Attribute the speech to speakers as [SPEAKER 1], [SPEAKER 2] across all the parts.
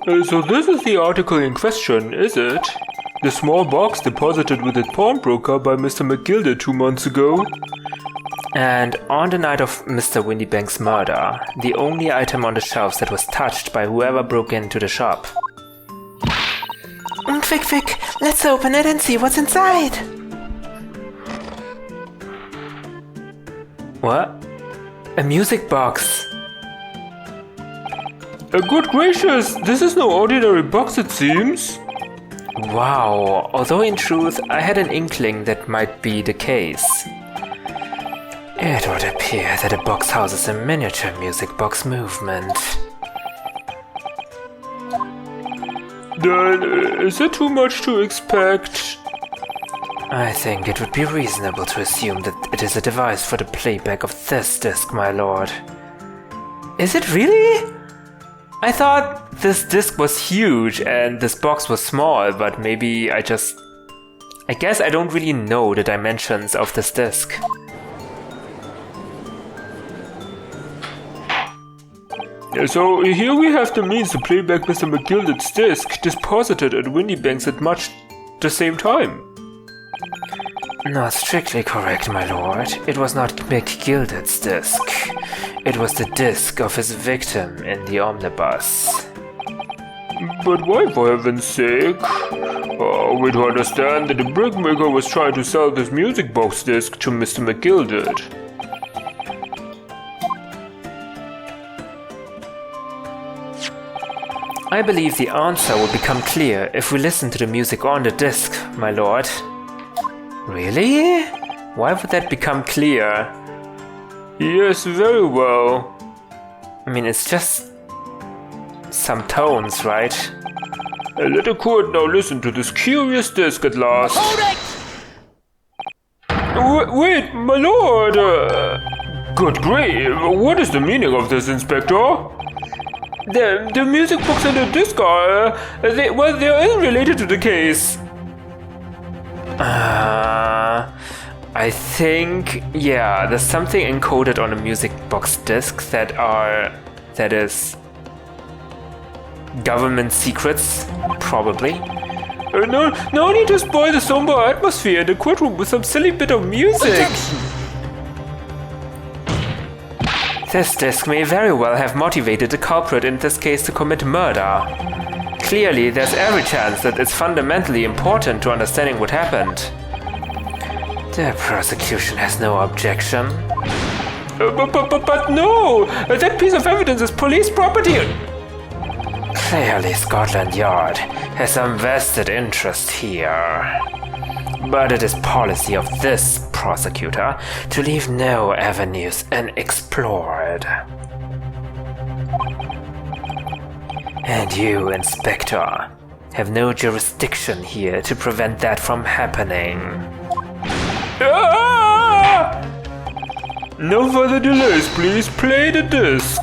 [SPEAKER 1] So this is the article in question, is it? The small box deposited with the pawnbroker by Mr. McGilder 2 months ago?
[SPEAKER 2] And on the night of Mr. Windybank's murder, the only item on the shelves that was touched by whoever broke into the shop.
[SPEAKER 3] Quick, let's open it and see what's inside.
[SPEAKER 2] What? A music box.
[SPEAKER 1] Good gracious, this is no ordinary box, it seems.
[SPEAKER 2] Wow, although in truth I had an inkling that might be the case. It would appear that the box houses a miniature music box movement.
[SPEAKER 1] Then, is it too much to expect?
[SPEAKER 2] I think it would be reasonable to assume that it is a device for the playback of this disc, my lord.
[SPEAKER 3] Is it really?
[SPEAKER 2] I thought this disc was huge and this box was small, but maybe I guess I don't really know the dimensions of this disc.
[SPEAKER 1] So here we have the means to play back Mr. McGilder's disc deposited at Windybank's at much the same time.
[SPEAKER 2] Not strictly correct, my lord. It was not McGilder's disc. It was the disc of his victim in the omnibus.
[SPEAKER 1] But why, for heaven's sake? We do understand that the brickmaker was trying to sell this music box disc to Mr. McGilder.
[SPEAKER 2] I believe the answer will become clear if we listen to the music on the disc, my lord. Really? Why would that become clear?
[SPEAKER 1] Yes, very well.
[SPEAKER 2] I mean, it's just some tones, right?
[SPEAKER 1] Let the court now listen to this curious disc at last.
[SPEAKER 3] Hold it!
[SPEAKER 1] Wait, my lord! Good grief, what is the meaning of this, Inspector? The music box and the disc are, they're unrelated to the case.
[SPEAKER 2] I think, yeah, there's something encoded on a music box disc that is government secrets, probably.
[SPEAKER 1] No need to spoil the somber atmosphere in the courtroom with some silly bit of music.
[SPEAKER 3] Objection!
[SPEAKER 2] This disc may very well have motivated the culprit in this case to commit murder. Clearly, there's every chance that it's fundamentally important to understanding what happened. The prosecution has no objection.
[SPEAKER 1] But no! That piece of evidence is police property!
[SPEAKER 2] Clearly, Scotland Yard has some vested interest here. But it is policy of this prosecutor to leave no avenues unexplored. And you, Inspector, have no jurisdiction here to prevent that from happening.
[SPEAKER 1] Ah! No further delays, please. Play the disc.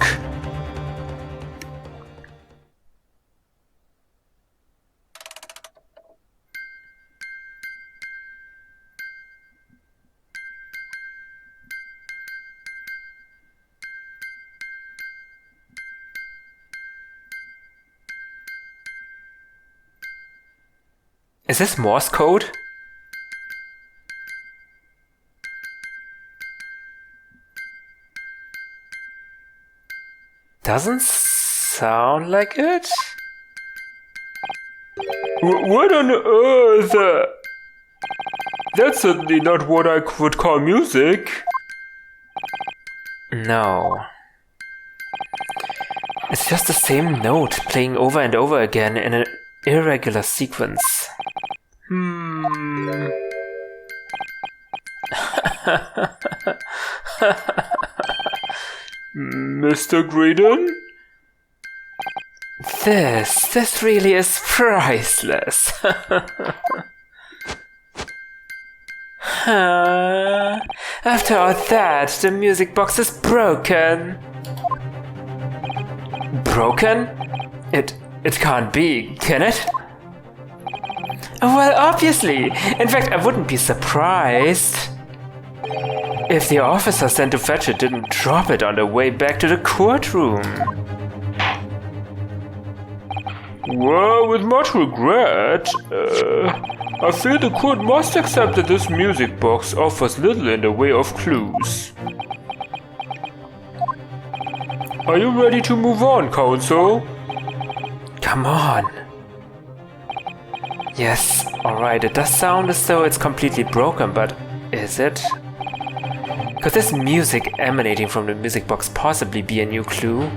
[SPEAKER 2] Is this Morse code? Doesn't sound like it.
[SPEAKER 1] What on earth? That's certainly not what I would call music.
[SPEAKER 2] No. It's just the same note playing over and over again in an irregular sequence.
[SPEAKER 1] Mr. Graydon?
[SPEAKER 2] This really is priceless. After all that, the music box is broken. Broken? It can't be, can it? Well, obviously. In fact, I wouldn't be surprised if the officer sent to fetch it didn't drop it on the way back to the courtroom.
[SPEAKER 1] Well, with much regret, I feel the court must accept that this music box offers little in the way of clues. Are you ready to move on, counsel?
[SPEAKER 2] Come on. Yes, alright, it does sound as though it's completely broken, but is it? Could this music emanating from the music box possibly be a new clue?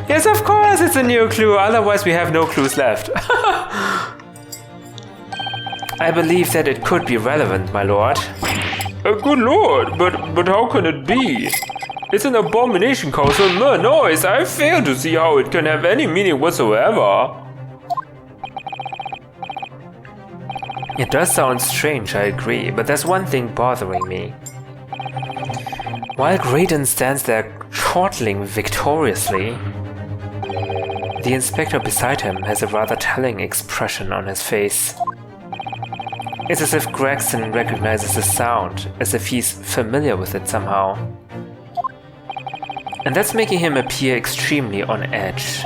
[SPEAKER 2] Yes, of course it's a new clue, otherwise we have no clues left. I believe that it could be relevant, my lord.
[SPEAKER 1] Good lord, but how can it be? It's an abomination, counsel. No noise. I fail to see how it can have any meaning whatsoever.
[SPEAKER 2] It does sound strange, I agree, but there's one thing bothering me. While Graydon stands there chortling victoriously, the inspector beside him has a rather telling expression on his face. It's as if Gregson recognizes the sound, as if he's familiar with it somehow. And that's making him appear extremely on edge.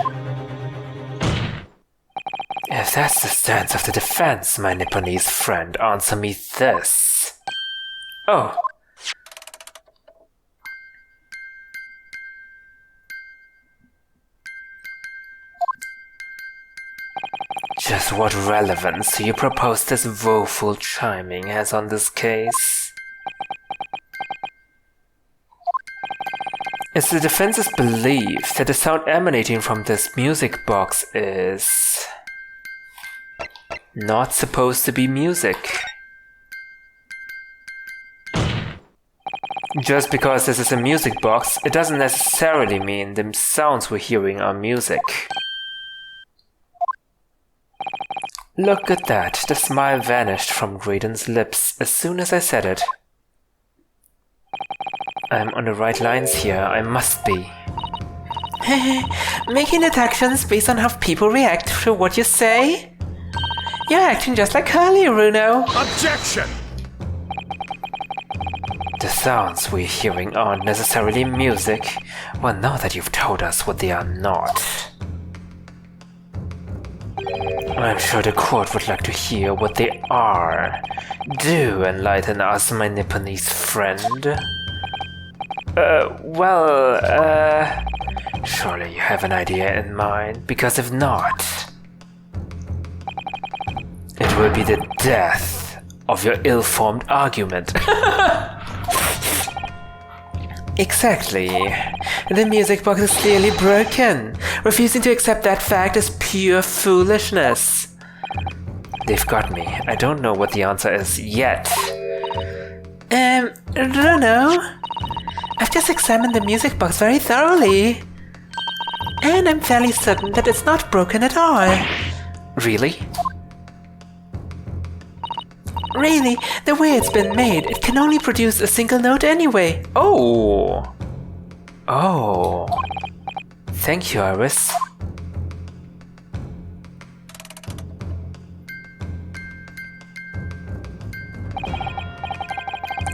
[SPEAKER 2] If that's the stance of the defense, my Nipponese friend, answer me this. Oh. Just what relevance do you propose this woeful chiming has on this case? It's the defense's belief that the sound emanating from this music box is not supposed to be music. Just because this is a music box, it doesn't necessarily mean the sounds we're hearing are music. Look at that, the smile vanished from Graydon's lips as soon as I said it. I'm on the right lines here, I must be.
[SPEAKER 3] Making deductions based on how people react to what you say? You're acting just like Curly, Runo.
[SPEAKER 4] Objection!
[SPEAKER 2] The sounds we're hearing aren't necessarily music. Well, now that you've told us what they are not. I'm sure the court would like to hear what they are. Do enlighten us, my Nipponese friend. Surely you have an idea in mind, because if not, it will be the death of your ill-formed argument.
[SPEAKER 3] Exactly. The music box is clearly broken. Refusing to accept that fact is pure foolishness.
[SPEAKER 2] They've got me. I don't know what the answer is yet.
[SPEAKER 3] Runo, I've just examined the music box very thoroughly. And I'm fairly certain that it's not broken at all.
[SPEAKER 2] Really?
[SPEAKER 3] Really, the way it's been made, it can only produce a single note anyway.
[SPEAKER 2] Oh! Oh. Thank you, Iris.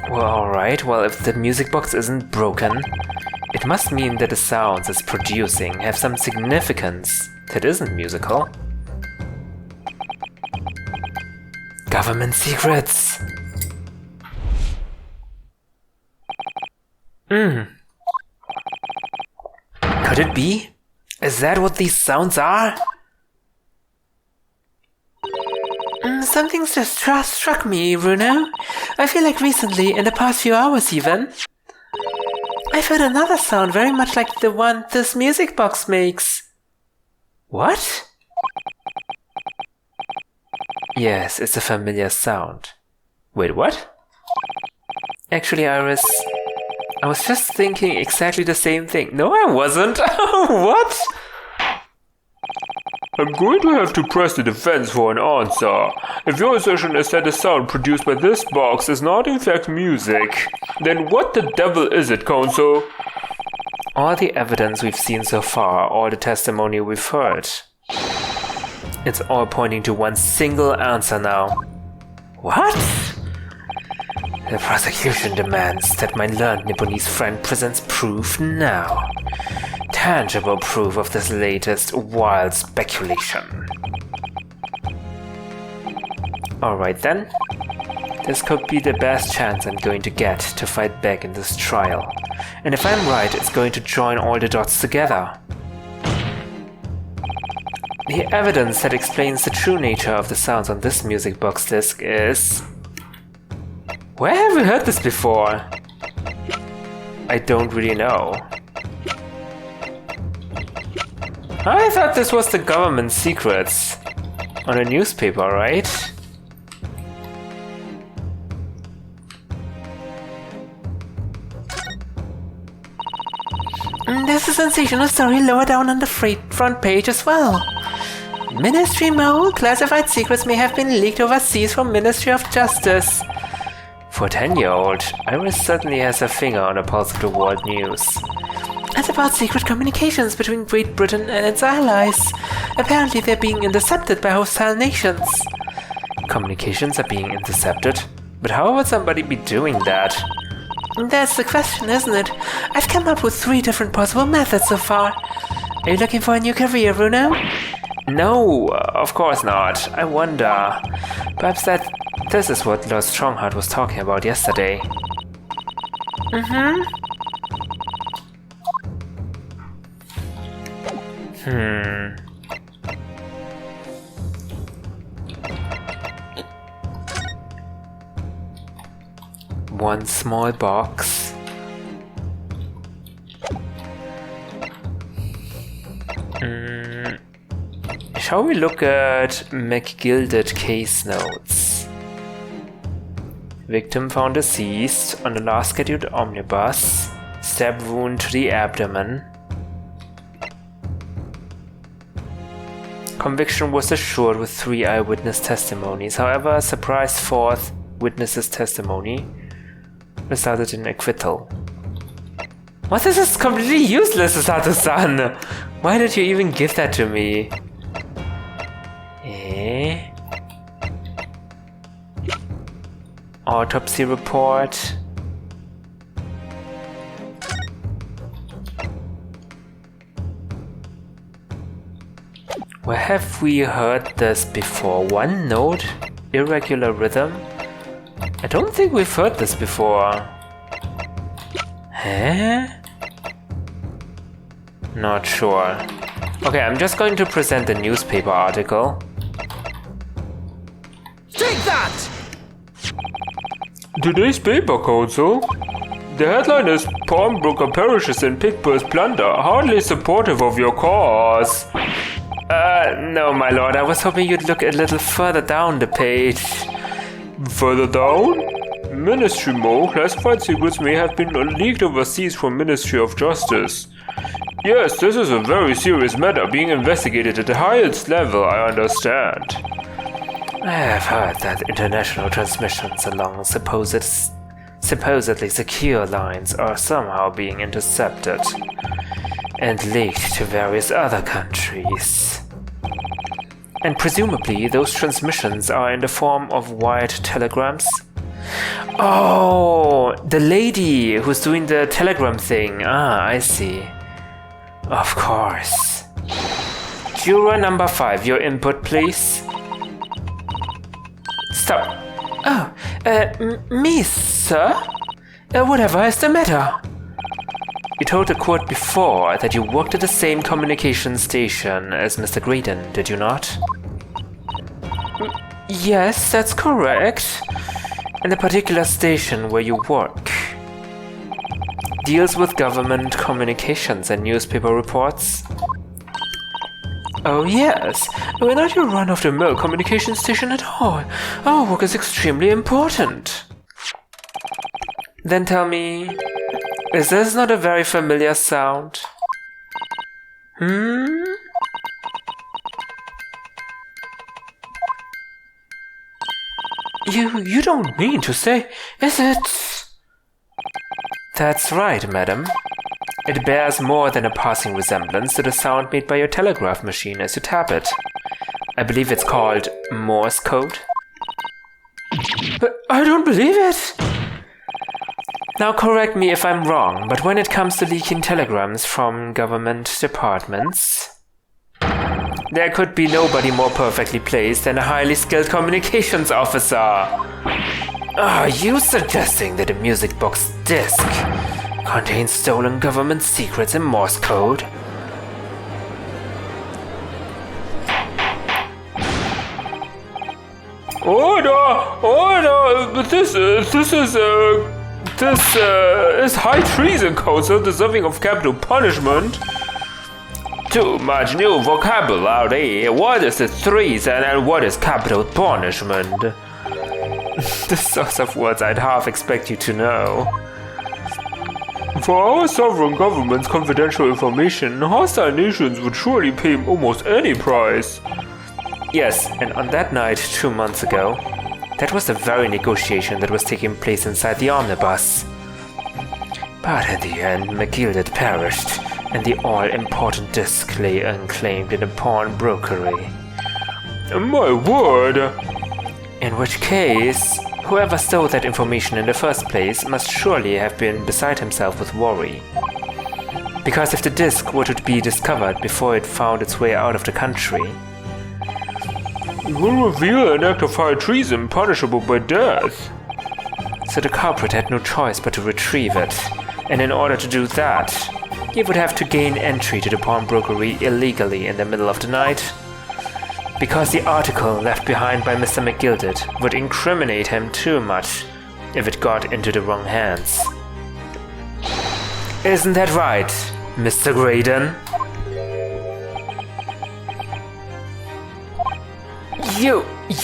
[SPEAKER 2] Well, alright, well, if the music box isn't broken, it must mean that the sounds it's producing have some significance that isn't musical. Government secrets! Could it be? Is that what these sounds are?
[SPEAKER 3] Something's just struck me, Runo. I feel like recently, in the past few hours even, I've heard another sound very much like the one this music box makes.
[SPEAKER 2] What? Yes, it's a familiar sound. Wait, what? Actually, Iris, I was just thinking exactly the same thing. No, I wasn't. What?
[SPEAKER 1] I'm going to have to press the defense for an answer. If your assertion is that the sound produced by this box is not in fact music, then what the devil is it, counsel?
[SPEAKER 2] All the evidence we've seen so far, all the testimony we've heard, it's all pointing to one single answer now. What? The prosecution demands that my learned Nipponese friend presents proof now. tangible proof of this latest wild speculation. Alright then. This could be the best chance I'm going to get to fight back in this trial. And if I'm right, it's going to join all the dots together. The evidence that explains the true nature of the sounds on this music box disc is... Where have we heard this before? I don't really know. I thought this was the government secrets. On a newspaper, right?
[SPEAKER 3] There's a sensational story lower down on the front page as well. Ministry mole, classified secrets may have been leaked overseas from Ministry of Justice.
[SPEAKER 2] For a 10-year-old, Iris certainly has a finger on the pulse of the world news.
[SPEAKER 3] It's about secret communications between Great Britain and its allies. Apparently they're being intercepted by hostile nations.
[SPEAKER 2] Communications are being intercepted? But how would somebody be doing that?
[SPEAKER 3] That's the question, isn't it? I've come up with 3 different possible methods so far. Are you looking for a new career, Runo?
[SPEAKER 2] No, of course not. I wonder. Perhaps this is what Lord Strongheart was talking about yesterday. One small box. Shall we look at McGilded case notes? Victim found deceased on the last scheduled omnibus. Stab wound to the abdomen. Conviction was assured with 3 eyewitness testimonies. However, a surprise 4th witness's testimony resulted in acquittal. What? This is completely useless, Sato-san! Why did you even give that to me? Autopsy report. Where have we heard this before? One note? Irregular rhythm? I don't think we've heard this before. Huh? Not sure. Okay, I'm just going to present the newspaper article.
[SPEAKER 4] Take that!
[SPEAKER 1] Today's paper, Counsel. The headline is Pawnbroker perishes in Pigpuss plunder, hardly supportive of your cause.
[SPEAKER 2] No, my lord, I was hoping you'd look a little further down the page.
[SPEAKER 1] Further down? Ministry Mo, classified secrets may have been leaked overseas from Ministry of Justice. Yes, this is a very serious matter being investigated at the highest level, I understand.
[SPEAKER 2] I have heard that international transmissions along supposedly secure lines are somehow being intercepted and leaked to various other countries. And presumably those transmissions are in the form of wired telegrams? Oh, the lady who's doing the telegram thing. Ah, I see. Of course. Juror number 5, your input, please. Stop.
[SPEAKER 3] Oh, me, sir? Whatever is the matter?
[SPEAKER 2] You told the court before that you worked at the same communication station as Mr. Graydon, did you not?
[SPEAKER 3] Yes, that's correct.
[SPEAKER 2] And the particular station where you work deals with government communications and newspaper reports?
[SPEAKER 3] Oh yes, we're not your run-of-the-mill communication station at all. Our work is extremely important.
[SPEAKER 2] Then tell me, is this not a very familiar sound?
[SPEAKER 3] You don't mean to say, is it?
[SPEAKER 2] That's right, madam. It bears more than a passing resemblance to the sound made by your telegraph machine as you tap it. I believe it's called Morse code.
[SPEAKER 3] But I don't believe it!
[SPEAKER 2] Now correct me if I'm wrong, but when it comes to leaking telegrams from government departments, there could be nobody more perfectly placed than a highly skilled communications officer. Are you suggesting that the music box disc contains stolen government secrets in Morse code?
[SPEAKER 1] Order! This is high treason, Counsel, deserving of capital punishment. Too much new vocabulary. What is treason and what is capital punishment? The sorts of words I'd half expect you to know. For our sovereign government's confidential information, hostile nations would surely pay almost any price.
[SPEAKER 2] Yes, and on that night 2 months ago, that was the very negotiation that was taking place inside the omnibus. But in the end, McGilded perished, and the all-important disc lay unclaimed in a pawnbrokery.
[SPEAKER 1] My word!
[SPEAKER 2] In which case, whoever stole that information in the first place must surely have been beside himself with worry. Because if the disc were to be discovered before it found its way out of the country,
[SPEAKER 1] it will reveal an act of high treason punishable by death.
[SPEAKER 2] So the culprit had no choice but to retrieve it, and in order to do that, he would have to gain entry to the pawnbrokery illegally in the middle of the night. Because the article left behind by Mr. McGilded would incriminate him too much if it got into the wrong hands. Isn't that right, Mr. Graydon?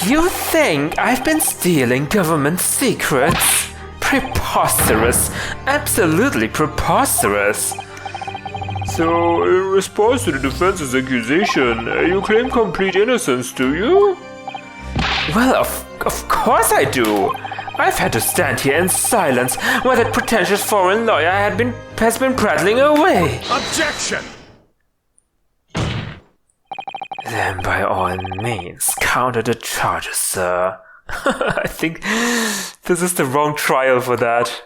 [SPEAKER 2] You think I've been stealing government secrets? Preposterous. Absolutely preposterous.
[SPEAKER 1] So, in response to the defense's accusation, you claim complete innocence, do you?
[SPEAKER 2] Well, of course I do. I've had to stand here in silence while that pretentious foreign lawyer has been prattling away.
[SPEAKER 4] Objection!
[SPEAKER 2] Then by all means, counter the charges, sir. I think this is the wrong trial for that.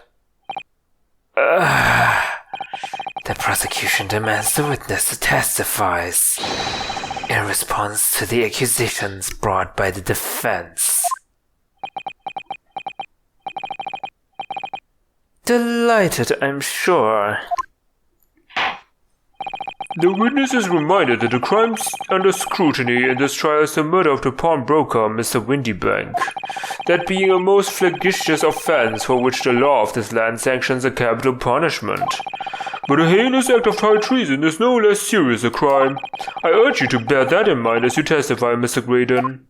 [SPEAKER 2] The prosecution demands the witness to testify in response to the accusations brought by the defense. Delighted, I'm sure.
[SPEAKER 1] The witness is reminded that the crimes under scrutiny in this trial is the murder of the pawnbroker, Mr. Windybank, that being a most flagitious offense for which the law of this land sanctions a capital punishment. But a heinous act of high treason is no less serious a crime. I urge you to bear that in mind as you testify, Mr. Graydon.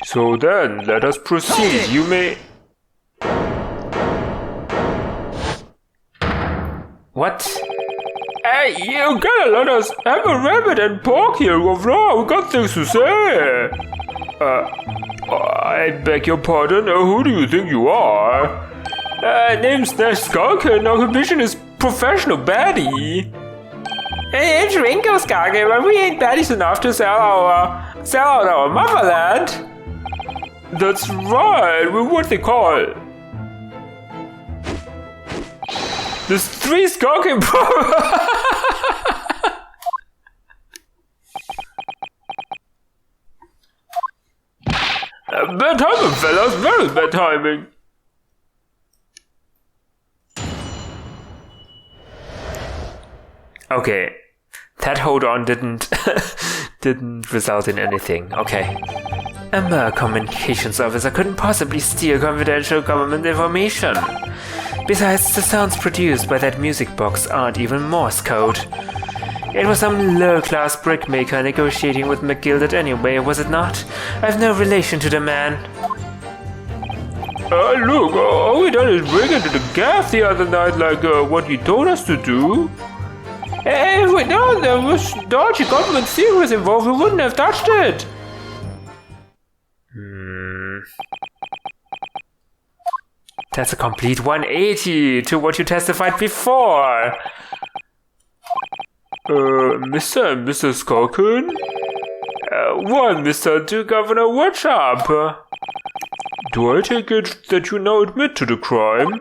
[SPEAKER 1] So then, let us proceed. You may...
[SPEAKER 2] What?
[SPEAKER 1] Hey, you gotta let us have a rabbit and pork here, Governor. We got things to say. I beg your pardon. Who do you think you are? Name's Nash Skulkin. Occupation is professional baddie.
[SPEAKER 2] Hey, it's Ringo Skulkin, but we ain't baddies enough to sell out our motherland.
[SPEAKER 1] That's right. We're what they call. There's 3 skulking Bad timing, fellas. Very bad timing.
[SPEAKER 2] Okay, that hold on didn't result in anything. Okay. A mere communications officer couldn't possibly steal confidential government information. Besides, the sounds produced by that music box aren't even Morse code. It was some low-class brickmaker negotiating with McGilded anyway, was it not? I've no relation to the man.
[SPEAKER 1] Look, all we done is break into the gaff the other night like what you told us to do. If we known there was dodgy government secrets involved, we wouldn't have touched it.
[SPEAKER 2] That's a complete 180 to what you testified before.
[SPEAKER 1] Mr. and Mrs. Skulkin? One, Mr. to Governor, what's up? Do I take it that you now admit to the crime?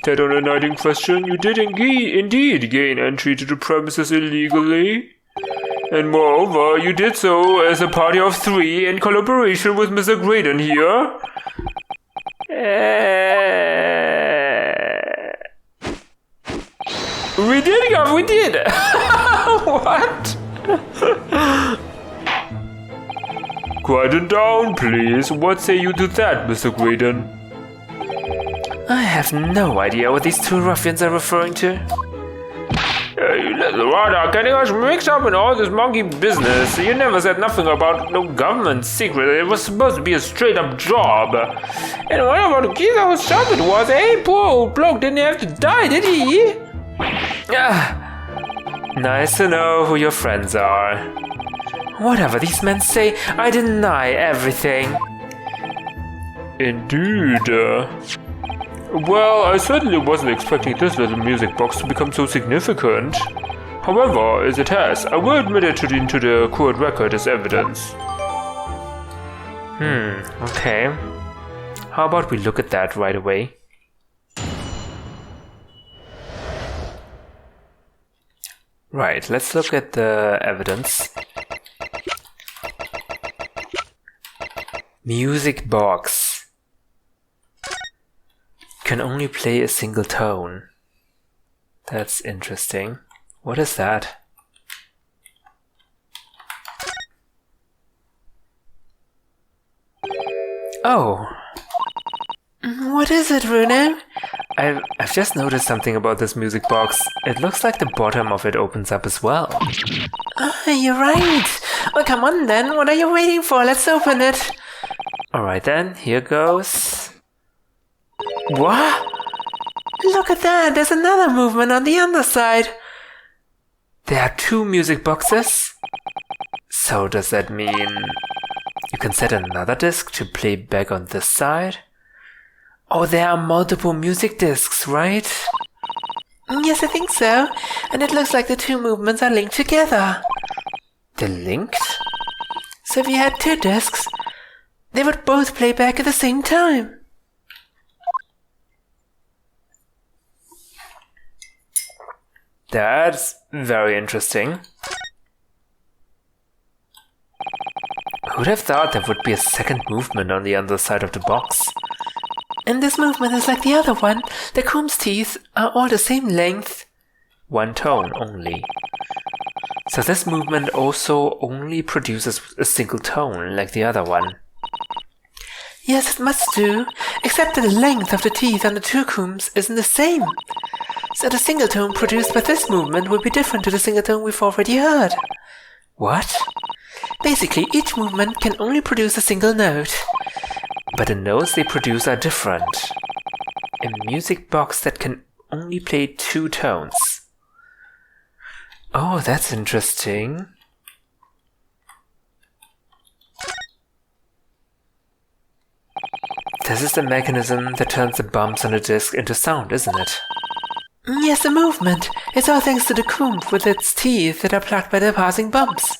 [SPEAKER 1] That on a night in question, you did indeed gain entry to the premises illegally? And moreover, you did so as a party of 3 in collaboration with Mr. Graydon here? We did, yeah, we did! What? Quieten down, please. What say you to that, Mr. Graydon?
[SPEAKER 2] I have no idea what these 2 ruffians are referring to.
[SPEAKER 1] You little rada, getting us mixed up in all this monkey business. You never said nothing about no government secret. It was supposed to be a straight up job. And what about the kid how sharp it was? Hey, poor old bloke didn't have to die, did he?
[SPEAKER 2] Nice to know who your friends are. Whatever these men say, I deny everything.
[SPEAKER 1] Indeed. Well, I certainly wasn't expecting this little music box to become so significant. However, as it has, I will admit it into the court record as evidence.
[SPEAKER 2] Okay. How about we look at that right away? Right, let's look at the evidence. Music box. Can only play a single tone. That's interesting. What is that? Oh.
[SPEAKER 3] What is it, Runo?
[SPEAKER 2] I've just noticed something about this music box. It looks like the bottom of it opens up as well.
[SPEAKER 3] You're right. Well, come on then. What are you waiting for? Let's open it.
[SPEAKER 2] Alright then, here goes. What?
[SPEAKER 3] Look at that. There's another movement on the underside.
[SPEAKER 2] There are 2 music boxes? So does that mean you can set another disc to play back on this side? Oh, there are multiple music discs, right?
[SPEAKER 3] Yes, I think so. And it looks like the 2 movements are linked together.
[SPEAKER 2] They're linked?
[SPEAKER 3] So if you had 2 discs, they would both play back at the same time.
[SPEAKER 2] That's very interesting. Who'd have thought there would be a second movement on the underside of the box?
[SPEAKER 3] And this movement is like the other one. The comb's teeth are all the same length.
[SPEAKER 2] 1 tone only. So this movement also only produces a single tone like the other one.
[SPEAKER 3] Yes, it must do, except that the length of the teeth on the 2 combs isn't the same. So the single tone produced by this movement will be different to the single tone we've already heard.
[SPEAKER 2] What?
[SPEAKER 3] Basically, each movement can only produce a single note.
[SPEAKER 2] But the notes they produce are different. A music box that can only play 2 tones. Oh, that's interesting. This is the mechanism that turns the bumps on the disc into sound, isn't it?
[SPEAKER 3] Yes, the movement. It's all thanks to the comb with its teeth that are plucked by the passing bumps.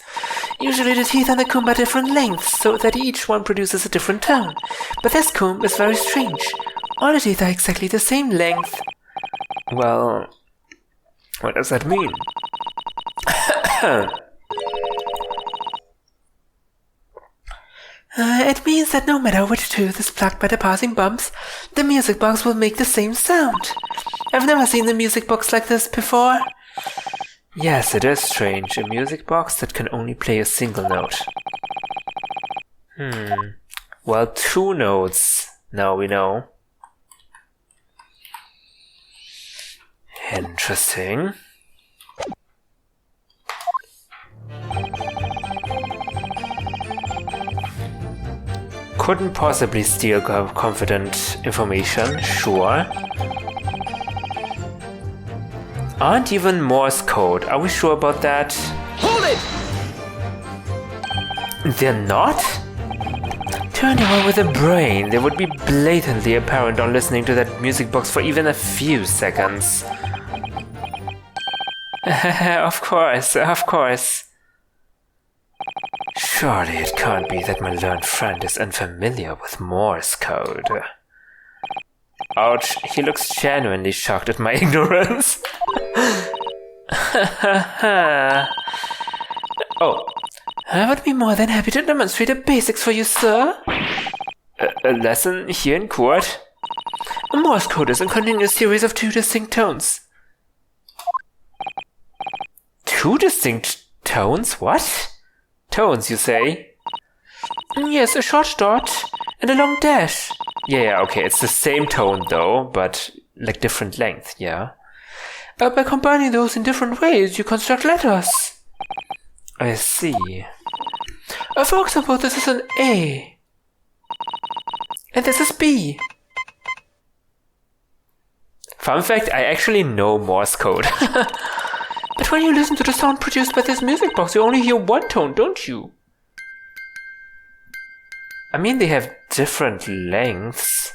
[SPEAKER 3] Usually the teeth on the comb are different lengths, so that each one produces a different tone. But this comb is very strange. All the teeth are exactly the same length.
[SPEAKER 2] Well, what does that mean?
[SPEAKER 3] It means that no matter which tooth is plucked by the passing bumps, the music box will make the same sound. I've never seen a music box like this before.
[SPEAKER 2] Yes, it is strange. A music box that can only play a single note. Well, 2 notes, now we know. Interesting. Couldn't possibly steal confident information, sure. Aren't even Morse code, are we sure about that?
[SPEAKER 4] Hold it!
[SPEAKER 2] They're not? To anyone with a brain, they would be blatantly apparent on listening to that music box for even a few seconds. Of course, of course. Surely it can't be that my learned friend is unfamiliar with Morse code. Ouch, he looks genuinely shocked at my ignorance. Oh,
[SPEAKER 3] I would be more than happy to demonstrate the basics for you, sir.
[SPEAKER 2] a lesson here in court?
[SPEAKER 3] Morse code is a continuous series of 2 distinct tones.
[SPEAKER 2] 2 distinct tones? What? Tones, you say?
[SPEAKER 3] Yes, a short dot and a long dash.
[SPEAKER 2] Yeah, okay, it's the same tone though, but like different length, yeah?
[SPEAKER 3] By combining those in different ways, you construct letters.
[SPEAKER 2] I see.
[SPEAKER 3] For example, this is an A. And this is B.
[SPEAKER 2] Fun fact, I actually know Morse code.
[SPEAKER 3] But when you listen to the sound produced by this music box, you only hear one tone, don't you?
[SPEAKER 2] I mean, they have different lengths.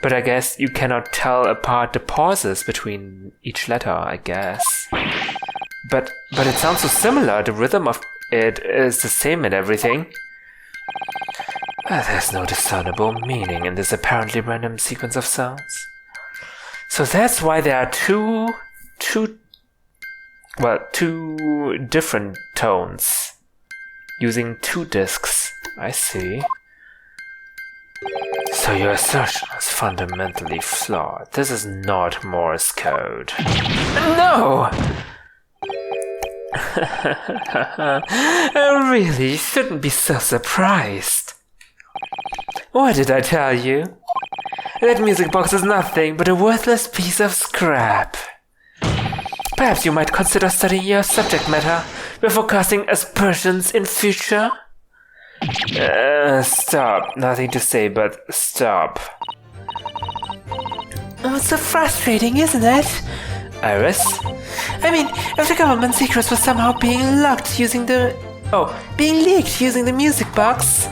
[SPEAKER 2] But I guess you cannot tell apart the pauses between each letter, I guess. But it sounds so similar, the rhythm of it is the same and everything. There's no discernible meaning in this apparently random sequence of sounds. So that's why there are two different tones. Using 2 discs. I see. So your assertion is fundamentally flawed. This is not Morse code.
[SPEAKER 3] No! I really shouldn't be so surprised. What did I tell you? That music box is nothing but a worthless piece of scrap. Perhaps you might consider studying your subject matter before casting aspersions in future?
[SPEAKER 2] Stop. Nothing to say but stop.
[SPEAKER 3] Oh, it's so frustrating, isn't it?
[SPEAKER 2] Iris?
[SPEAKER 3] I mean, if the government secrets were somehow being leaked using the music box,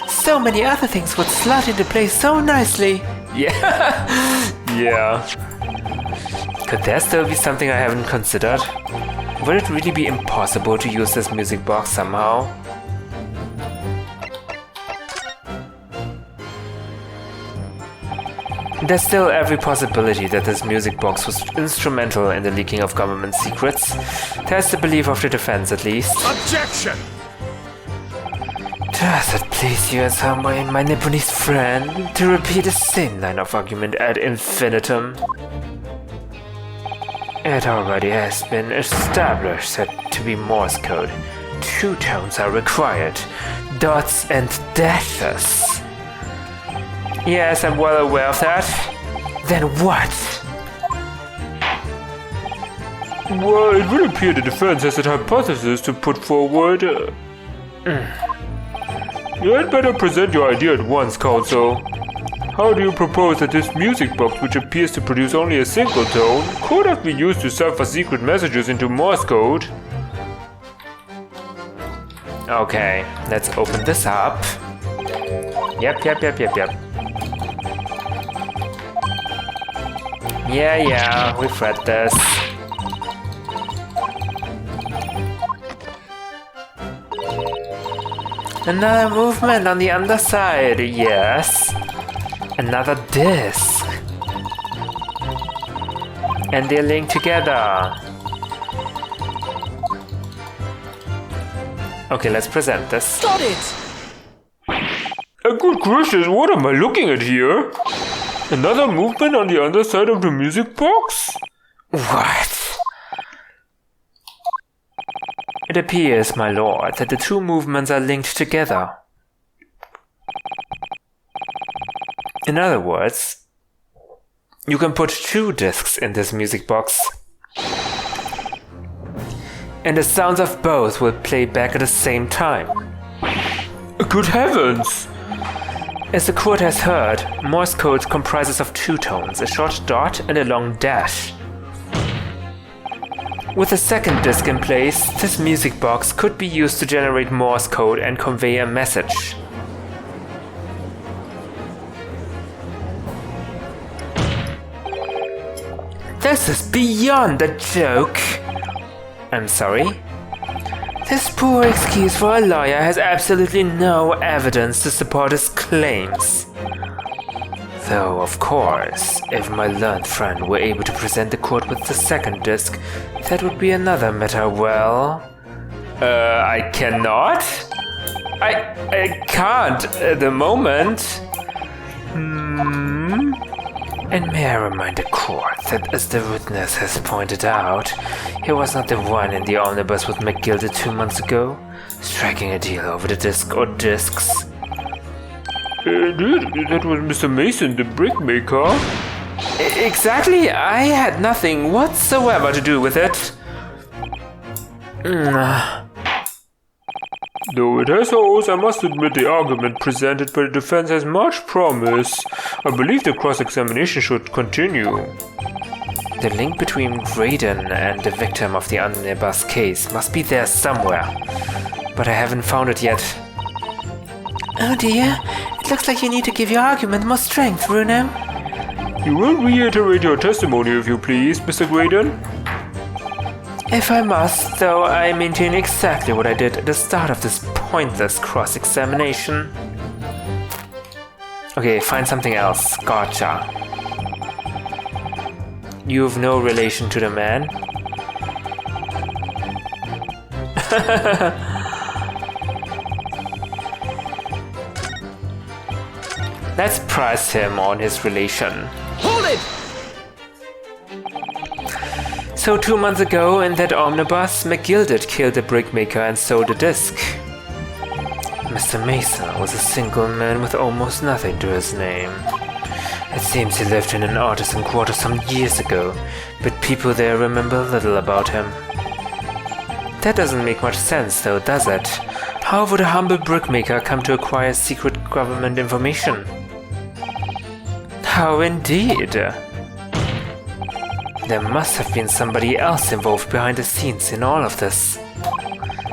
[SPEAKER 3] so many other things would slot into place so nicely.
[SPEAKER 2] Yeah. Yeah. Could there still be something I haven't considered? Would it really be impossible to use this music box somehow? There's still every possibility that this music box was instrumental in the leaking of government secrets. That's the belief of the defense, at least.
[SPEAKER 1] Objection!
[SPEAKER 2] Does it please you in some way, my Nipponese friend, to repeat the same line of argument ad infinitum? It already has been established that to be Morse code, 2 tones are required, dots and dashes. Yes, I'm well aware of that. Then what?
[SPEAKER 1] Well, it will appear the defense has a hypothesis to put forward. You had better present your idea at once, counsel. How do you propose that this music box, which appears to produce only a single tone, could have been used to cipher secret messages into Morse code?
[SPEAKER 2] Okay, let's open this up. Yep. Yeah, we've read this.
[SPEAKER 3] Another movement on the underside,
[SPEAKER 2] Yes. Another disc. And they're linked together. Okay, let's present this.
[SPEAKER 3] Got it!
[SPEAKER 1] Good gracious, what am I looking at here? Another movement on the underside of the music box?
[SPEAKER 2] What? It appears, my lord, that the 2 movements are linked together. In other words, you can put 2 discs in this music box, and the sounds of both will play back at the same time.
[SPEAKER 1] Good heavens!
[SPEAKER 2] As the court has heard, Morse code comprises of 2 tones, a short dot and a long dash. With a second disc in place, this music box could be used to generate Morse code and convey a message.
[SPEAKER 3] This is beyond a joke.
[SPEAKER 2] I'm sorry? His poor excuse for a lawyer has absolutely no evidence to support his claims. Though, of course, if my learned friend were able to present the court with the second disc, that would be another matter. Well, I cannot? I can't at the moment. And may I remind the court that, as the witness has pointed out, he was not the one in the omnibus with McGilded 2 months ago, striking a deal over the disc or discs.
[SPEAKER 1] That was Mr. Mason, the brickmaker.
[SPEAKER 2] Exactly, I had nothing whatsoever to do with it.
[SPEAKER 1] Though it has holes, I must admit the argument presented by the defense has much promise. I believe the cross-examination should continue.
[SPEAKER 2] The link between Graydon and the victim of the omnibus case must be there somewhere, but I haven't found it yet.
[SPEAKER 3] Oh dear, it looks like you need to give your argument more strength, Runo.
[SPEAKER 1] You will reiterate your testimony if you please, Mr. Graydon.
[SPEAKER 2] If I must, though, I maintain exactly what I did at the start of this pointless cross-examination. Okay, find something else. Gotcha. You have no relation to the man? Let's press him on his relation.
[SPEAKER 4] Hold it!
[SPEAKER 2] So 2 months ago, in that omnibus, McGilded killed the brickmaker and sold the disc. Mr. Mason was a single man with almost nothing to his name. It seems he lived in an artisan quarter some years ago, but people there remember little about him. That doesn't make much sense though, does it? How would a humble brickmaker come to acquire secret government information? How indeed? There must have been somebody else involved behind the scenes in all of this.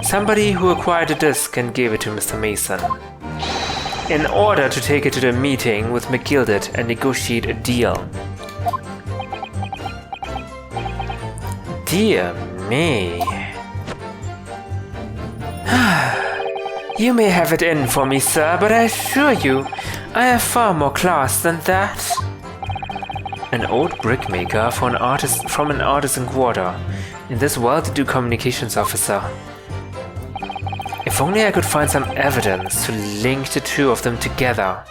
[SPEAKER 2] Somebody who acquired the disc and gave it to Mr. Mason, in order to take it to the meeting with McGilded and negotiate a deal. Dear me. You may have it in for me, sir, but I assure you, I have far more class than that. An old brickmaker from an artisan quarter, and this well-to-do communications officer. If only I could find some evidence to link the two of them together.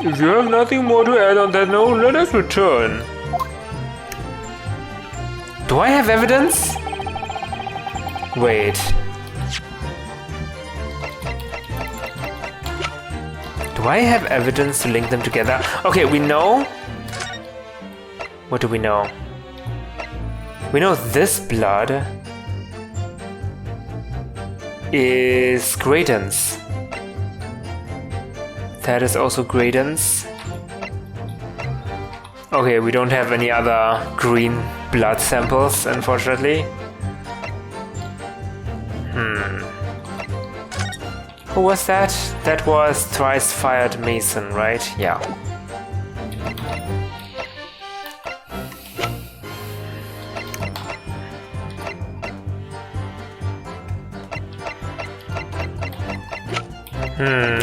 [SPEAKER 1] If you have nothing more to add on that note, let us return.
[SPEAKER 2] Do I have evidence? Wait. Do I have evidence to link them together? Okay, we know. What do we know? We know this blood is Graydon's. That is also Graydon's. Okay, we don't have any other green blood samples, unfortunately. Who was that? That was Thrice Fired Mason, right? Yeah.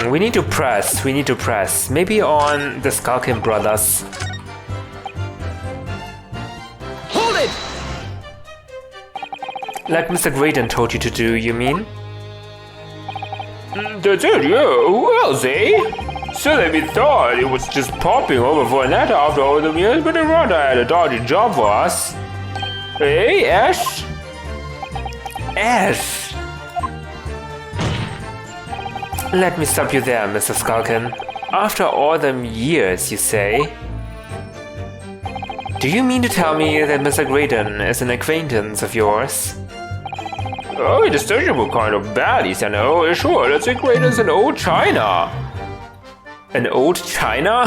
[SPEAKER 2] We need to press. Maybe on the Skulkin brothers.
[SPEAKER 4] Hold it!
[SPEAKER 2] Like Mr. Graydon told you to do, you mean?
[SPEAKER 1] That's it, yeah. Who else, eh? Silly me thought it was just popping over for Annette after all the years, but Rhonda had a dodgy job for us. Hey, Ash?
[SPEAKER 2] Ash! Let me stop you there, Mr. Skulkin. After all them years, you say? Do you mean to tell me that Mr. Graydon is an acquaintance of yours?
[SPEAKER 1] Oh, a distinguishable kind of baddies, you know. Sure, let's say Graydon's an old China.
[SPEAKER 2] An old China?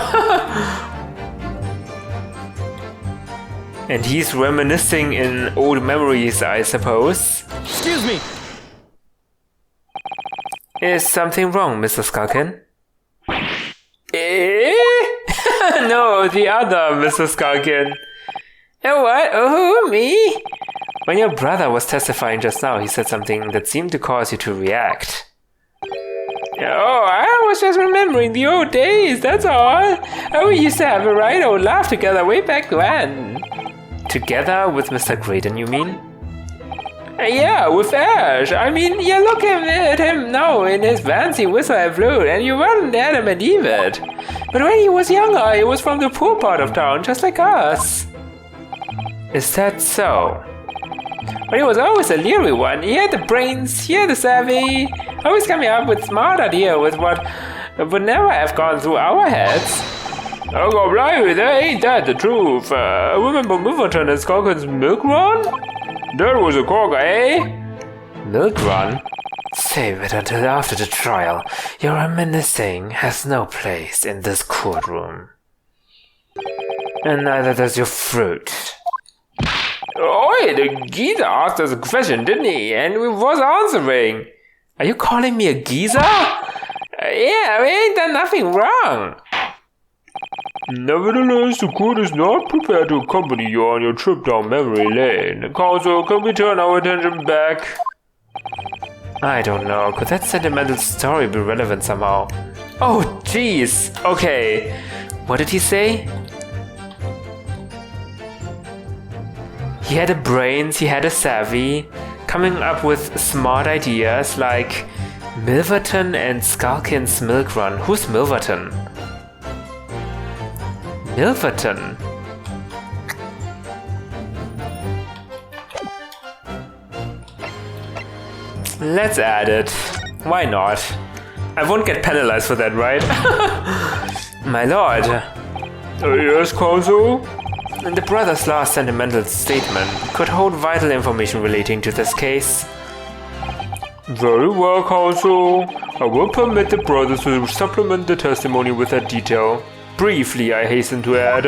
[SPEAKER 2] And he's reminiscing in old memories, I suppose.
[SPEAKER 4] Excuse me!
[SPEAKER 2] Is something wrong, Mr. Skulkin? Eh? No, the other Mr. Skulkin. What? Oh, me? When your brother was testifying just now, he said something that seemed to cause you to react. Oh, I was just remembering the old days, that's all. We used to have a right old laugh together way back when. Together with Mr. Graydon, you mean? Yeah, with Ash. I mean, you look at him now in his fancy whistle and flute, and you weren't adamant either. But when he was younger, he was from the poor part of town, just like us. Is that so? But he was always a leery one. He had the brains, he had the savvy, always coming up with smart ideas with what would never have gone through our heads. Oh, God, blimey, that ain't that the truth. Remember Milverton and Skulkin's milk run? That was a corker, eh? Milk run? Save it until after the trial. Your reminiscing has no place in this courtroom. And neither does your fruit. Oi, the geezer asked us a question, didn't he? And we was answering. Are you calling me a geezer? Yeah, we ain't done nothing wrong. Nevertheless, the court is not prepared to accompany you on your trip down memory lane. Counsel, can we turn our attention back? I don't know. Could that sentimental story be relevant somehow? Oh, jeez. Okay. What did he say? He had a brains, he had a savvy, coming up with smart ideas like Milverton and Skulkin's milk run. Who's Milverton? Milverton? Let's add it. Why not? I won't get penalized for that, right? My lord.
[SPEAKER 1] Yes, counsel?
[SPEAKER 2] The brother's last sentimental statement could hold vital information relating to this case.
[SPEAKER 1] Very well, counsel. I will permit the brothers to supplement the testimony with that detail. Briefly, I hasten to add.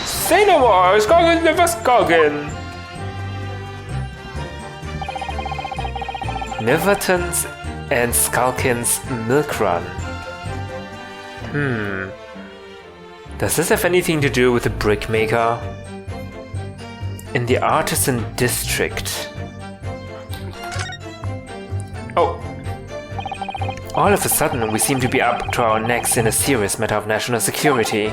[SPEAKER 1] Say no more! Skulkin never skulkin!
[SPEAKER 2] Milverton's and Skulkin's milk run. Does this have anything to do with the brickmaker? In the artisan district. Oh! All of a sudden, we seem to be up to our necks in a serious matter of national security.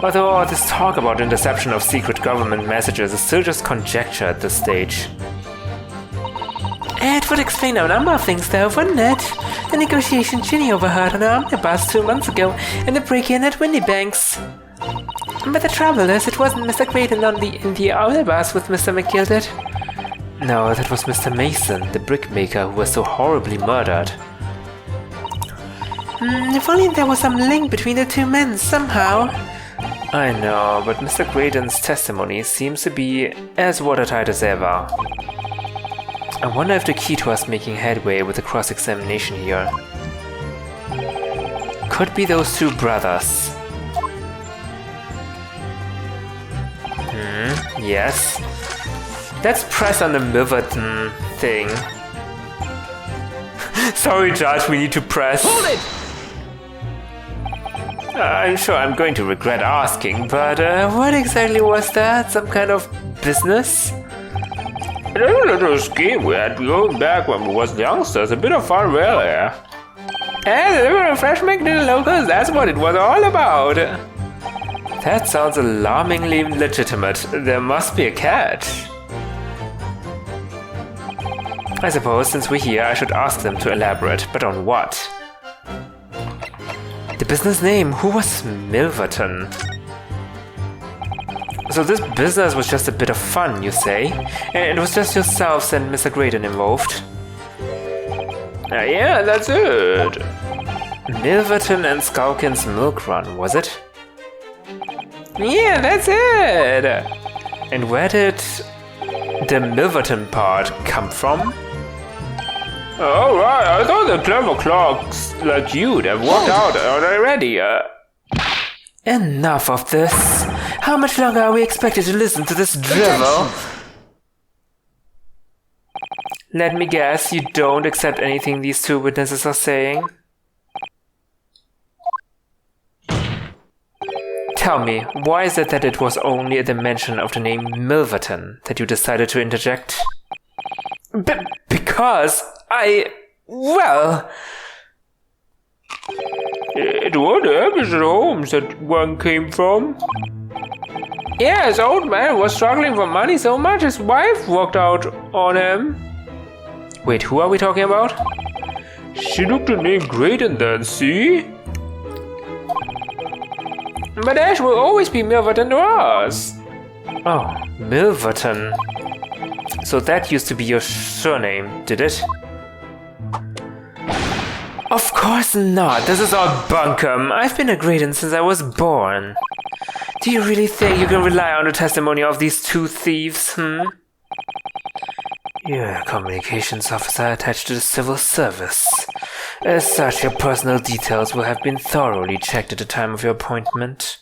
[SPEAKER 2] Although all this talk about interception of secret government messages is still just conjecture at this stage.
[SPEAKER 3] It would explain a number of things though, wouldn't it? The negotiation Ginny overheard on her omnibus 2 months ago, and the break-in at Windybanks. But the trouble is, it wasn't Mr. Graydon in the omnibus with Mr. McGilded.
[SPEAKER 2] No, that was Mr. Mason, the brickmaker who was so horribly murdered.
[SPEAKER 3] If only there was some link between the two men, somehow.
[SPEAKER 2] I know, but Mr. Graydon's testimony seems to be as watertight as ever. I wonder if the key to us making headway with the cross-examination here could be those two brothers. Yes. Let's press on the Milverton thing. Sorry, Judge, we need to press.
[SPEAKER 4] Hold it!
[SPEAKER 2] I'm sure I'm going to regret asking, but what exactly was that? Some kind of business?
[SPEAKER 1] A little scheme we had going back when we was youngsters. A bit of fun, really.
[SPEAKER 2] And a little refreshment to the locals, that's what it was all about. That sounds alarmingly legitimate. There must be a catch. I suppose since we're here, I should ask them to elaborate, but on what? The business name, who was Milverton? So this business was just a bit of fun, you say? And it was just yourselves and Mr. Graydon involved?
[SPEAKER 1] Yeah, that's it.
[SPEAKER 2] Milverton and Skulkin's milk run, was it?
[SPEAKER 1] Yeah, that's it.
[SPEAKER 2] And where did the Milverton part come from?
[SPEAKER 1] Oh, right, I thought the clever clocks like you'd have worked out already.
[SPEAKER 3] Enough of this. How much longer are we expected to listen to this drivel?
[SPEAKER 2] Let me guess, you don't accept anything these two witnesses are saying? Tell me, why is it that it was only at the mention of the name Milverton that you decided to interject? Because well...
[SPEAKER 1] It was the Emerson homes that one came from.
[SPEAKER 2] Yeah, his old man was struggling for money so much his wife walked out on him. Wait, who are we talking about?
[SPEAKER 1] She looked the name great and then, see?
[SPEAKER 2] But Ash will always be Milverton to us. Oh, Milverton. So that used to be your surname, did it? Of course not. This is all bunkum. I've been a Graydon since I was born. Do you really think you can rely on the testimony of these two thieves, You're a communications officer attached to the civil service. As such, your personal details will have been thoroughly checked at the time of your appointment.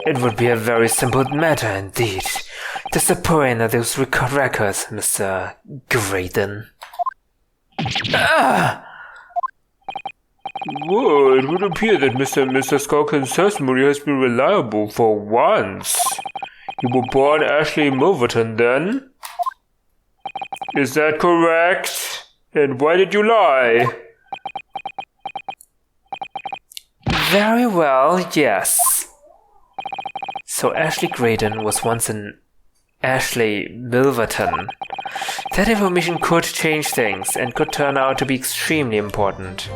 [SPEAKER 2] It would be a very simple matter indeed to subpoena those records, Mr. Graydon.
[SPEAKER 1] Well, it would appear that Mr. and Mrs. Skulkin's testimony has been reliable for once. You were born Ashley Milverton then? Is that correct? And why did you lie?
[SPEAKER 2] Very well, yes. So Ashley Graydon was once an Ashley Milverton. That information could change things and could turn out to be extremely important.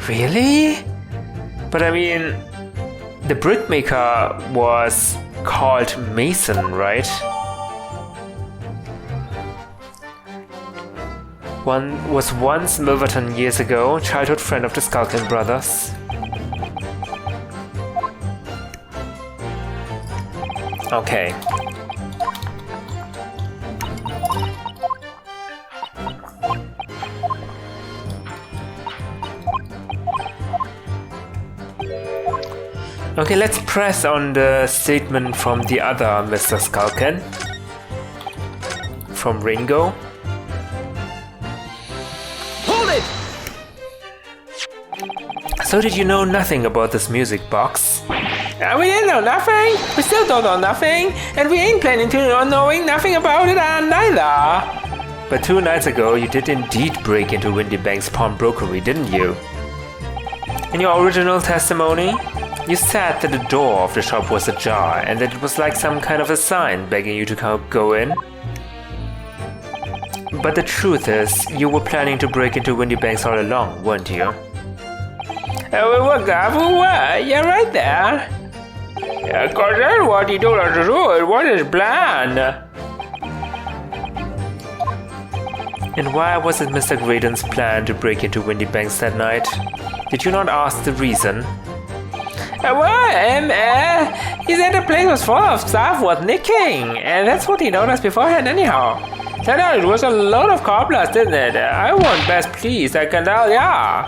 [SPEAKER 2] Really? But I mean, the brickmaker was called Mason, right? One was once Milverton years ago, childhood friend of the Skulkin brothers. Okay. Okay, let's press on the statement from the other Mr. Skulkin. From Ringo.
[SPEAKER 4] Hold it!
[SPEAKER 2] So did you know nothing about this music box?
[SPEAKER 3] We didn't know nothing. We still don't know nothing. And we ain't planning to knowing nothing about it neither.
[SPEAKER 2] But 2 nights ago, you did indeed break into Windy Bank's pawnbrokery, didn't you? In your original testimony, you said that the door of the shop was ajar and that it was like some kind of a sign begging you to go in. But the truth is, you were planning to break into Windy Banks all along, weren't you?
[SPEAKER 3] We were, yeah, right there. Cause that's what he told us to do. It was his plan.
[SPEAKER 2] And why was it Mr. Graydon's plan to break into Windy Banks that night? Did you not ask the reason?
[SPEAKER 3] He said the place was full of stuff worth nicking, and that's what he told us beforehand anyhow. Turned out it was a load of cobblers, didn't it? I wasn't best pleased, I can tell ya.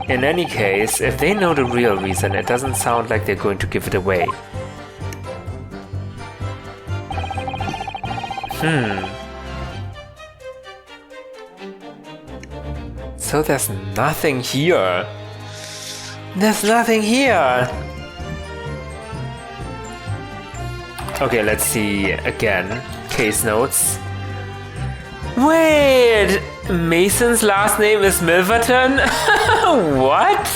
[SPEAKER 2] In any case, if they know the real reason, it doesn't sound like they're going to give it away. So there's nothing here.
[SPEAKER 3] There's nothing here.
[SPEAKER 2] Okay, let's see again. Case notes.
[SPEAKER 3] Wait, Mason's last name is Milverton? What?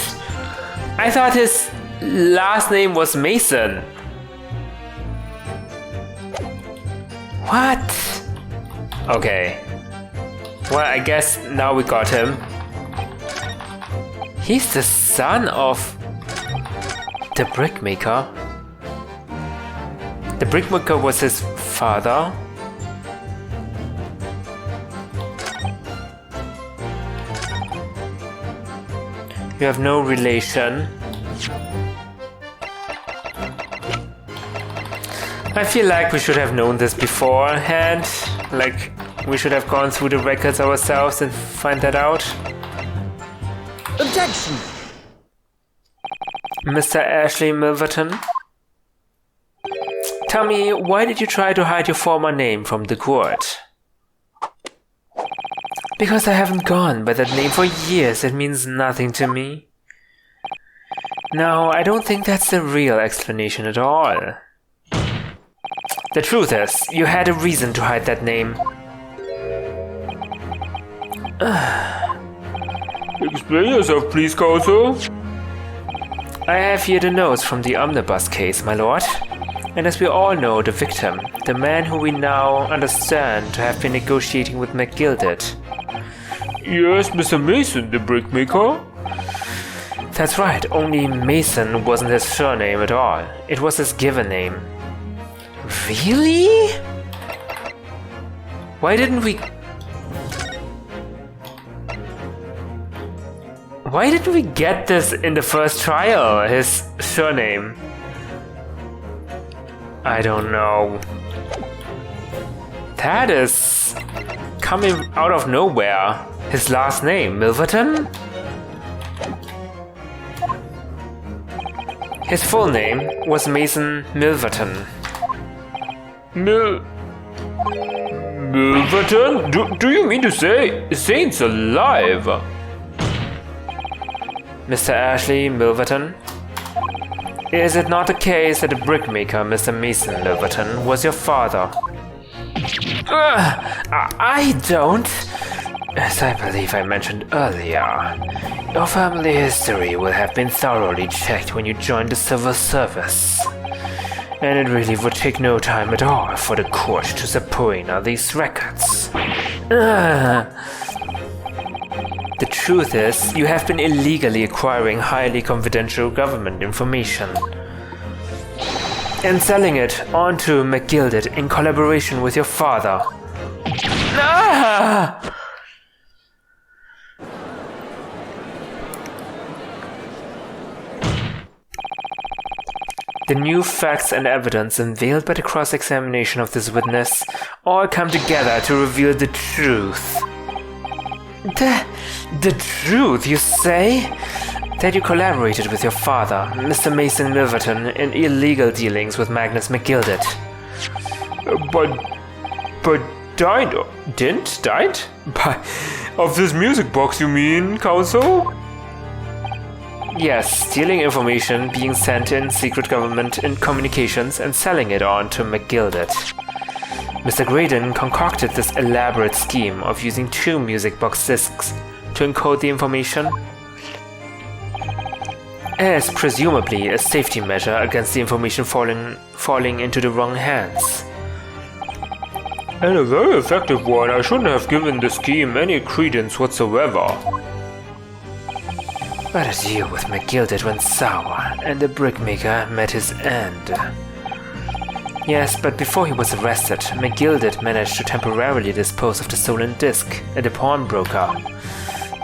[SPEAKER 3] I thought his last name was Mason. What?
[SPEAKER 2] Okay. Well, I guess now we got him. He's the son of the brickmaker. The brickmaker was his father. You have no relation. I feel like we should have known this beforehand. Like, we should have gone through the records ourselves and find that out.
[SPEAKER 4] Objection!
[SPEAKER 2] Mr. Ashley Milverton? Tell me, why did you try to hide your former name from the court? Because I haven't gone by that name for years. It means nothing to me. No, I don't think that's the real explanation at all. The truth is, you had a reason to hide that name.
[SPEAKER 1] Explain yourself, please, counsel.
[SPEAKER 2] I have here the notes from the omnibus case, my lord. And as we all know, the victim, the man who we now understand to have been negotiating with McGilded.
[SPEAKER 1] Yes, Mr. Mason, the brickmaker.
[SPEAKER 2] That's right, only Mason wasn't his surname at all. It was his given name. Really? Why didn't we get this in the first trial, his surname? I don't know. That is coming out of nowhere. His last name, Milverton? His full name was Mason Milverton.
[SPEAKER 1] Milverton? Do you mean to say Saint's alive?
[SPEAKER 2] Mr. Ashley Milverton? Is it not the case that the brickmaker, Mr. Mason Milverton, was your father? I don't. As I believe I mentioned earlier, your family history will have been thoroughly checked when you joined the civil service. And it really would take no time at all for the court to subpoena these records. The truth is, you have been illegally acquiring highly confidential government information and selling it onto McGilded in collaboration with your father. The new facts and evidence unveiled by the cross-examination of this witness all come together to reveal the truth. The truth, you say? That you collaborated with your father, Mr. Mason Milverton, in illegal dealings with Magnus McGilded.
[SPEAKER 1] But died? Of this music box, you mean, counsel?
[SPEAKER 2] Yes, stealing information, being sent in secret government in communications, and selling it on to McGilded. Mr. Graydon concocted this elaborate scheme of using 2 music box discs to encode the information, as presumably a safety measure against the information falling into the wrong hands.
[SPEAKER 1] And a very effective one. I shouldn't have given the scheme any credence whatsoever.
[SPEAKER 2] But a deal with McGilded went sour, and the brickmaker met his end. Yes, but before he was arrested, McGilded managed to temporarily dispose of the stolen disc at a pawnbroker.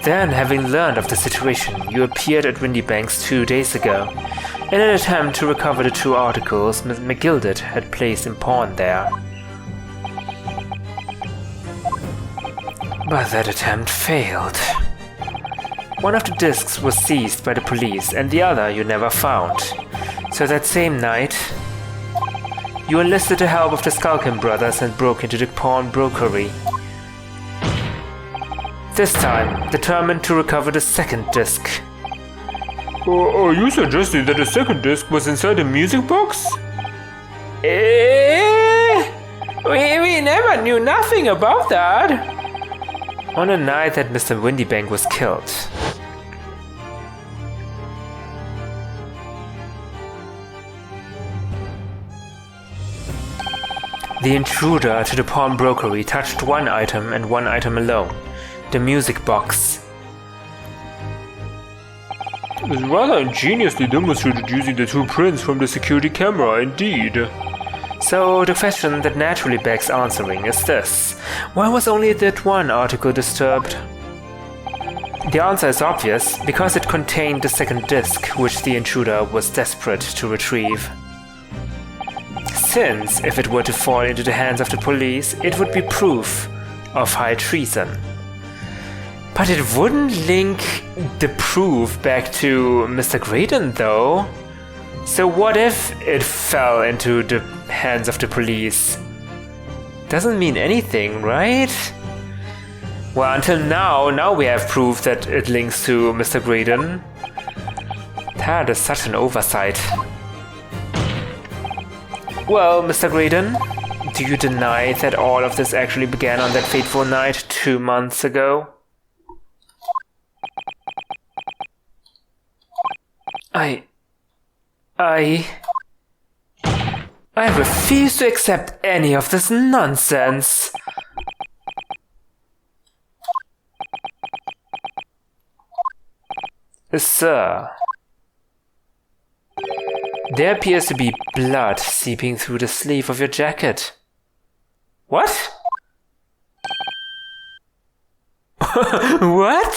[SPEAKER 2] Then, having learned of the situation, you appeared at Windybanks 2 days ago, in an attempt to recover the 2 articles McGilded had placed in pawn there. But that attempt failed. One of the discs was seized by the police and the other you never found. So that same night, you enlisted the help of the Skulkin brothers and broke into the pawnbrokery. This time, determined to recover the second disc.
[SPEAKER 1] Are you suggesting that the second disc was inside the music box?
[SPEAKER 2] We never knew nothing about that. On the night that Mr. Windybank was killed. The intruder to the pawnbrokery touched one item and one item alone. The music box.
[SPEAKER 1] It was rather ingeniously demonstrated using the 2 prints from the security camera, indeed.
[SPEAKER 2] So the question that naturally begs answering is this: why was only that one article disturbed? The answer is obvious, because it contained the second disc, which the intruder was desperate to retrieve. Since, if it were to fall into the hands of the police, it would be proof of high treason. But it wouldn't link the proof back to Mr. Graydon, though. So what if it fell into the hands of the police? Doesn't mean anything, right? Well, until now we have proof that it links to Mr. Graydon. That is such an oversight. Well, Mr. Graydon, do you deny that all of this actually began on that fateful night 2 months ago? I refuse to accept any of this nonsense. Sir, there appears to be blood seeping through the sleeve of your jacket. What? What?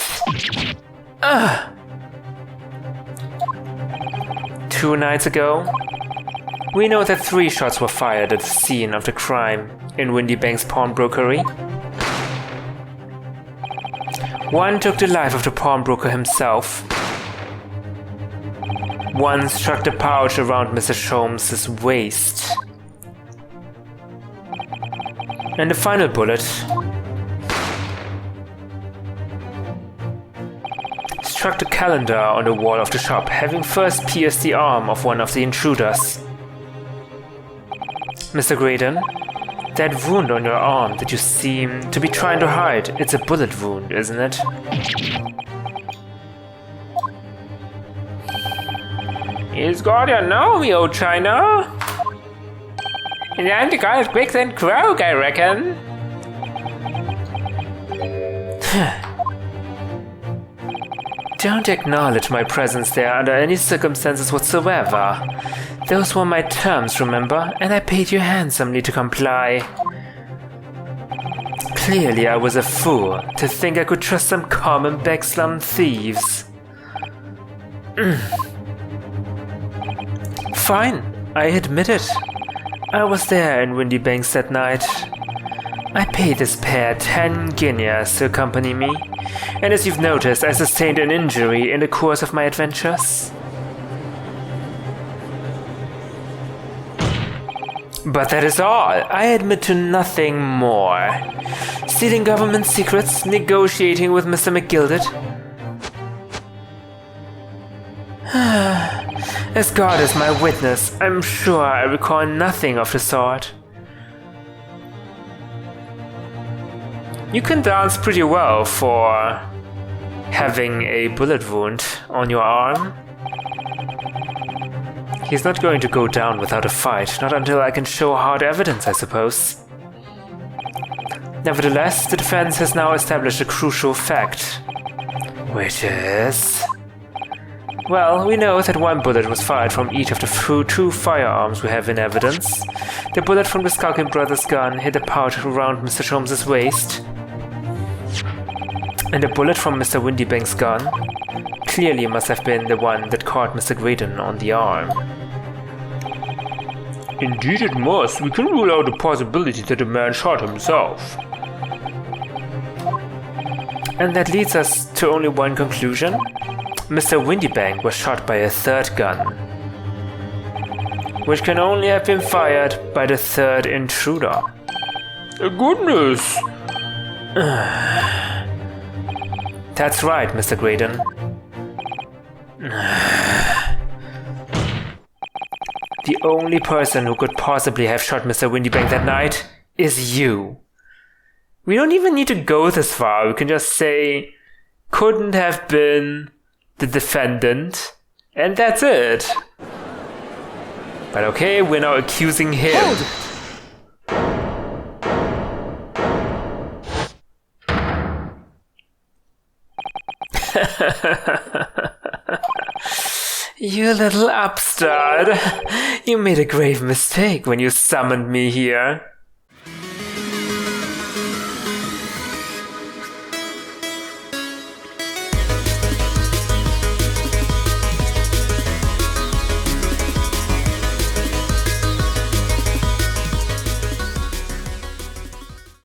[SPEAKER 2] 2 nights ago, we know that 3 shots were fired at the scene of the crime in Windy Bank's pawnbrokery. 1 took the life of the pawnbroker himself. 1 struck the pouch around Mr. Sholmes' waist. And the final bullet struck the calendar on the wall of the shop, having first pierced the arm of one of the intruders. Mr. Graydon, that wound on your arm that you seem to be trying to hide, it's a bullet wound, isn't it?
[SPEAKER 1] He's got you now, me old China. And I'm the guy that quick and croak, I reckon.
[SPEAKER 2] Don't acknowledge my presence there under any circumstances whatsoever. Those were my terms, remember, and I paid you handsomely to comply. Clearly I was a fool to think I could trust some common backslum thieves. Fine, I admit it. I was there in Windy Banks that night. I paid this pair 10 guineas to accompany me, and as you've noticed, I sustained an injury in the course of my adventures. But that is all. I admit to nothing more. Stealing government secrets, negotiating with Mr. McGilded. As God is my witness, I'm sure I recall nothing of the sort. You can dance pretty well for having a bullet wound on your arm. He's not going to go down without a fight, not until I can show hard evidence, I suppose. Nevertheless, the defense has now established a crucial fact, which is... Well, we know that 1 bullet was fired from each of the 2 firearms we have in evidence. The bullet from the Skulking Brothers' gun hit the pouch around Mr. Sholmes' waist. And the bullet from Mr. Windybank's gun clearly must have been the one that caught Mr. Graydon on the arm.
[SPEAKER 1] Indeed it must. We can rule out the possibility that the man shot himself.
[SPEAKER 2] And that leads us to only one conclusion. Mr. Windybank was shot by a 3rd gun, which can only have been fired by the 3rd intruder.
[SPEAKER 1] Goodness!
[SPEAKER 2] That's right, Mr. Graydon. The only person who could possibly have shot Mr. Windybank that night is you. We don't even need to go this far. We can just say, couldn't have been the defendant, and that's it. But okay, we're now accusing him.
[SPEAKER 4] Hold!
[SPEAKER 2] You little upstart. You made a grave mistake when you summoned me here.